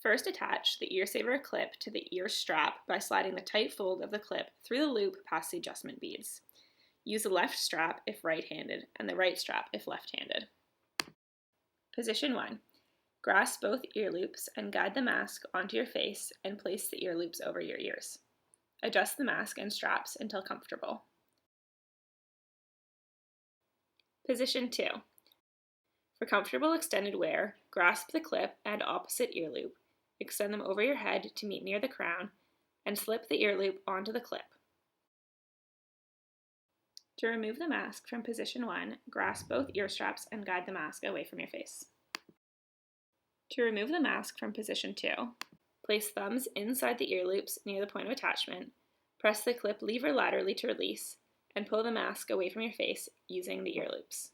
First, attach the ear saver clip to the ear strap by sliding the tight fold of the clip through the loop past the adjustment beads. Use the left strap if right-handed and the right strap if left-handed. Position 1. Grasp both ear loops and guide the mask onto your face and place the ear loops over your ears. Adjust the mask and straps until comfortable. Position 2. For comfortable extended wear, grasp the clip and opposite ear loop, extend them over your head to meet near the crown, and slip the ear loop onto the clip. To remove the mask from position 1, grasp both ear straps and guide the mask away from your face. To remove the mask from position 2, place thumbs inside the ear loops near the point of attachment, press the clip lever laterally to release, and pull the mask away from your face using the ear loops.